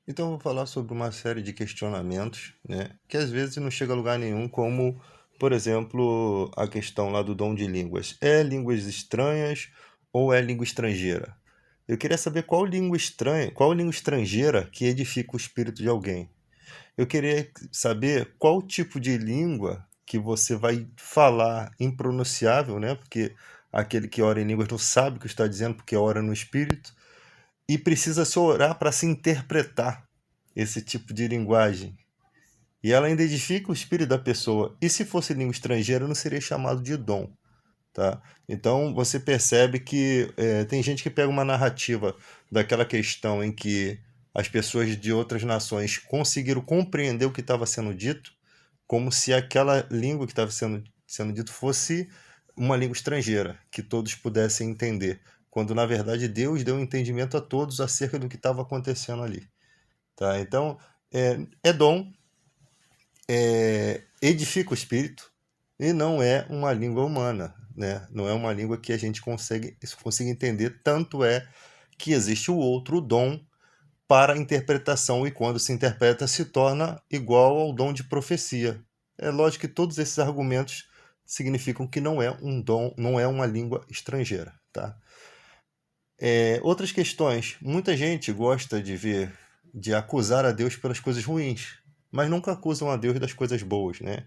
Então, eu vou falar sobre uma série de questionamentos, né, que às vezes não chega a lugar nenhum, como, por exemplo, a questão lá do dom de línguas. É línguas estranhas ou é língua estrangeira? Eu queria saber qual língua estranha, qual língua estrangeira que edifica o espírito de alguém. Eu queria saber qual tipo de língua que você vai falar impronunciável, né? Porque aquele que ora em línguas não sabe o que está dizendo porque ora no espírito e precisa se orar para se interpretar esse tipo de linguagem. E ela ainda edifica o espírito da pessoa. E se fosse língua estrangeira, não seria chamado de dom. Tá? Então você percebe que tem gente que pega uma narrativa daquela questão em que as pessoas de outras nações conseguiram compreender o que estava sendo dito, como se aquela língua que estava sendo dito fosse uma língua estrangeira, que todos pudessem entender, quando na verdade Deus deu um entendimento a todos acerca do que estava acontecendo ali. Tá? Então, é dom, edifica o espírito e não é uma língua humana, né? Não é uma língua que a gente consiga entender. Tanto é que existe o outro dom para a interpretação e quando se interpreta se torna igual ao dom de profecia. É lógico que todos esses argumentos significam que não é um dom, não é uma língua estrangeira, tá? Outras questões. Muita gente gosta de acusar a Deus pelas coisas ruins, mas nunca acusam a Deus das coisas boas, né?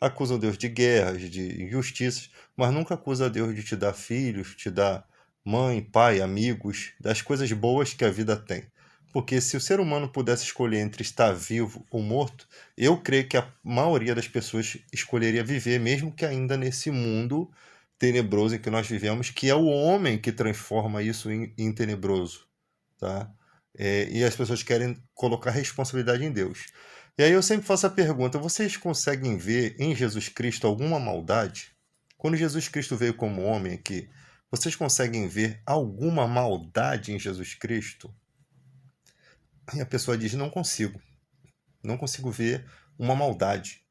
Acusam Deus de guerras, de injustiças, mas nunca acusam a Deus de te dar filhos, te dar mãe, pai, amigos, das coisas boas que a vida tem. Porque se o ser humano pudesse escolher entre estar vivo ou morto, eu creio que a maioria das pessoas escolheria viver, mesmo que ainda nesse mundo tenebroso em que nós vivemos, que é o homem que transforma isso em tenebroso, tá? E as pessoas querem colocar responsabilidade em Deus. E aí eu sempre faço a pergunta: vocês conseguem ver em Jesus Cristo alguma maldade? Quando Jesus Cristo veio como homem aqui, vocês conseguem ver alguma maldade em Jesus Cristo? E a pessoa diz: não consigo, não consigo ver uma maldade.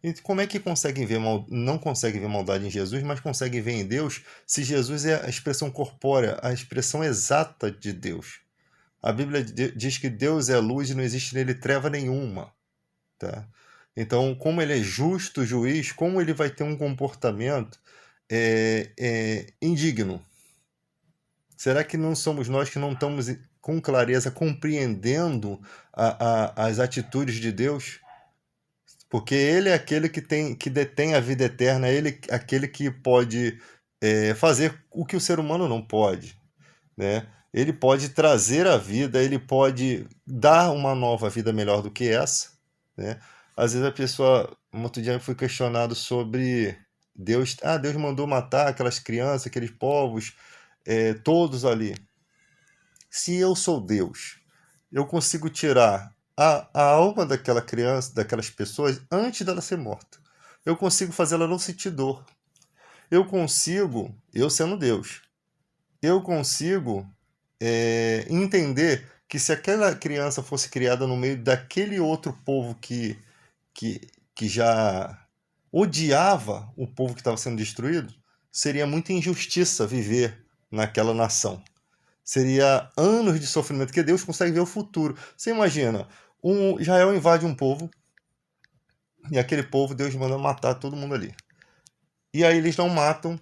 E como é que conseguem ver não conseguem ver maldade em Jesus, mas conseguem ver em Deus, se Jesus é a expressão corpórea, a expressão exata de Deus? A Bíblia diz que Deus é luz e não existe nele treva nenhuma. Tá? Então, como ele é justo juiz, como ele vai ter um comportamento indigno? Será que não somos nós que não estamos com clareza compreendendo as atitudes de Deus? Porque ele é aquele que detém a vida eterna, ele é aquele que pode fazer o que o ser humano não pode, né? Ele pode trazer a vida, ele pode dar uma nova vida melhor do que essa, né? Às vezes a pessoa, um outro dia eu fui questionado sobre Deus, Deus mandou matar aquelas crianças, aqueles povos, todos ali. Se eu sou Deus, eu consigo tirar a alma daquela criança, daquelas pessoas, antes dela ser morta. Eu consigo fazê-la não sentir dor. Eu consigo, eu sendo Deus, eu consigo entender que se aquela criança fosse criada no meio daquele outro povo que, que já odiava o povo que estava sendo destruído, seria muita injustiça viver naquela nação. Seria anos de sofrimento, porque Deus consegue ver o futuro. Você imagina, Israel invade um povo, e aquele povo Deus manda matar todo mundo ali. E aí eles não matam.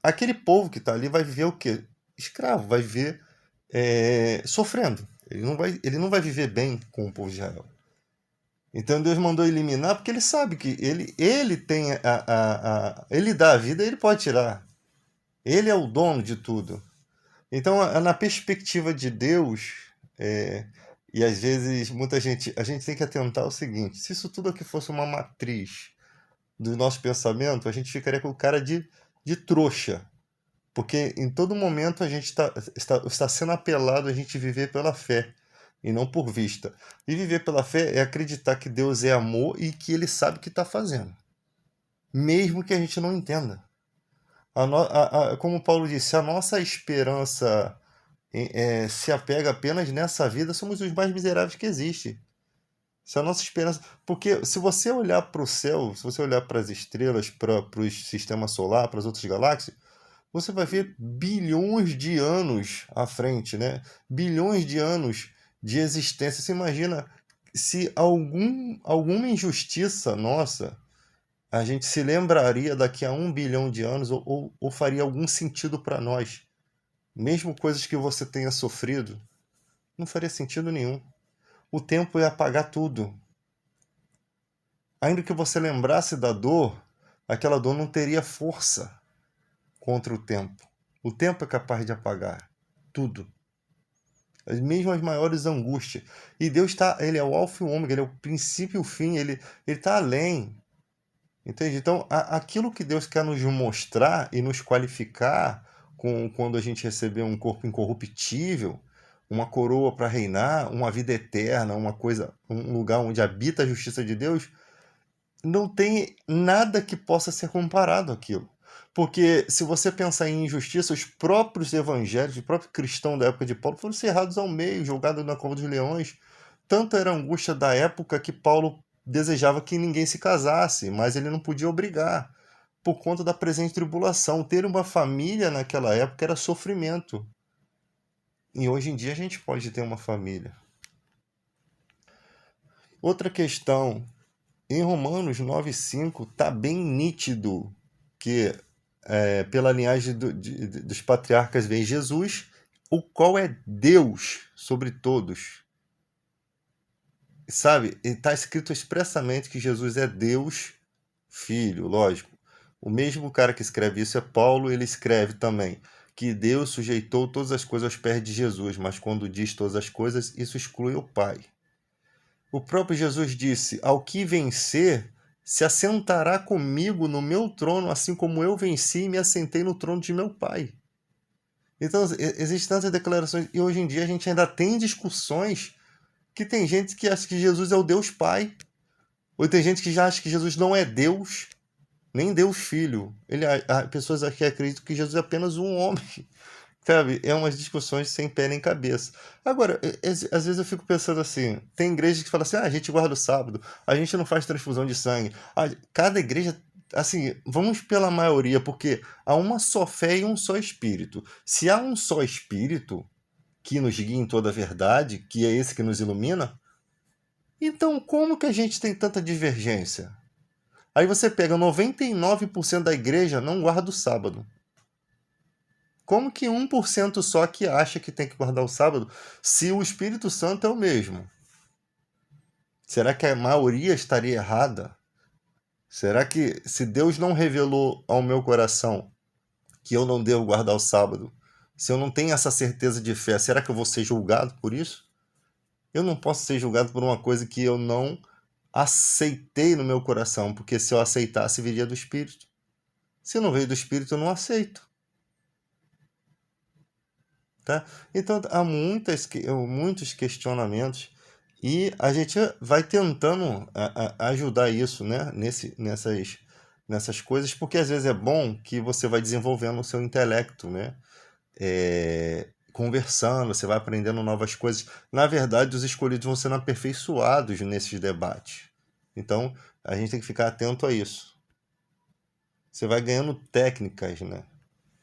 Aquele povo que está ali vai viver o quê? Escravo, vai viver sofrendo. Ele não vai viver bem com o povo de Israel. Então Deus mandou eliminar porque ele sabe que ele tem ele dá a vida, ele pode tirar. Ele é o dono de tudo. Então, na perspectiva de Deus, e às vezes a gente tem que atentar ao seguinte: se isso tudo aqui fosse uma matriz do nosso pensamento, a gente ficaria com o cara de trouxa. Porque em todo momento a gente está sendo apelado a gente viver pela fé e não por vista. E viver pela fé é acreditar que Deus é amor e que Ele sabe o que está fazendo, mesmo que a gente não entenda. Como Paulo disse, a nossa esperança se apega apenas nessa vida, somos os mais miseráveis que existe. Se a nossa esperança. Porque se você olhar para o céu, se você olhar para as estrelas, para o sistema solar, para as outras galáxias, você vai ver bilhões de anos à frente, né? Bilhões de anos de existência. Você imagina se alguma injustiça nossa, a gente se lembraria daqui a 1 bilhão de anos ou faria algum sentido para nós. Mesmo coisas que você tenha sofrido, não faria sentido nenhum. O tempo ia apagar tudo. Ainda que você lembrasse da dor, aquela dor não teria força contra o tempo. O tempo é capaz de apagar tudo. Mesmo as maiores angústias. E Deus ele é o alfa e o ômega, ele é o princípio e o fim, ele está além. Entende? Então, aquilo que Deus quer nos mostrar e nos qualificar quando a gente receber um corpo incorruptível, uma coroa para reinar, uma vida eterna, um lugar onde habita a justiça de Deus, não tem nada que possa ser comparado àquilo. Porque se você pensar em injustiça, os próprios evangélicos, os próprios cristãos da época de Paulo foram cerrados ao meio, jogados na cova dos leões. Tanto era a angústia da época que Paulo desejava que ninguém se casasse, mas ele não podia obrigar, por conta da presente tribulação. Ter uma família naquela época era sofrimento. E hoje em dia a gente pode ter uma família. Outra questão, em Romanos 9,5 está bem nítido que pela linhagem dos patriarcas vem Jesus, o qual é Deus sobre todos. Sabe? Está escrito expressamente que Jesus é Deus, Filho, lógico. O mesmo cara que escreve isso é Paulo, ele escreve também que Deus sujeitou todas as coisas aos pés de Jesus, mas quando diz todas as coisas, isso exclui o Pai. O próprio Jesus disse: ao que vencer, se assentará comigo no meu trono, assim como eu venci e me assentei no trono de meu Pai. Então, existem tantas declarações, e hoje em dia a gente ainda tem discussões que tem gente que acha que Jesus é o Deus Pai, ou tem gente que já acha que Jesus não é Deus, nem Deus Filho. Há pessoas que acreditam que Jesus é apenas um homem. Sabe? É umas discussões sem pé nem cabeça. Agora, às vezes eu fico pensando assim, tem igrejas que falam assim, a gente guarda o sábado, a gente não faz transfusão de sangue. Cada igreja, assim, vamos pela maioria, porque há uma só fé e um só Espírito. Se há um só Espírito que nos guia em toda a verdade, que é esse que nos ilumina, então como que a gente tem tanta divergência? Aí você pega 99% da igreja não guarda o sábado. Como que 1% só que acha que tem que guardar o sábado, se o Espírito Santo é o mesmo? Será que a maioria estaria errada? Será que, se Deus não revelou ao meu coração que eu não devo guardar o sábado, se eu não tenho essa certeza de fé, será que eu vou ser julgado por isso? Eu não posso ser julgado por uma coisa que eu não aceitei no meu coração, porque se eu aceitasse, viria do Espírito. Se não veio do Espírito, eu não aceito. Tá? Então há muitos questionamentos e a gente vai tentando ajudar isso, né? Nessas coisas, porque às vezes é bom que você vai desenvolvendo o seu intelecto, né? Conversando, você vai aprendendo novas coisas. Na verdade, os escolhidos vão sendo aperfeiçoados nesses debates. Então, a gente tem que ficar atento a isso. Você vai ganhando técnicas, né?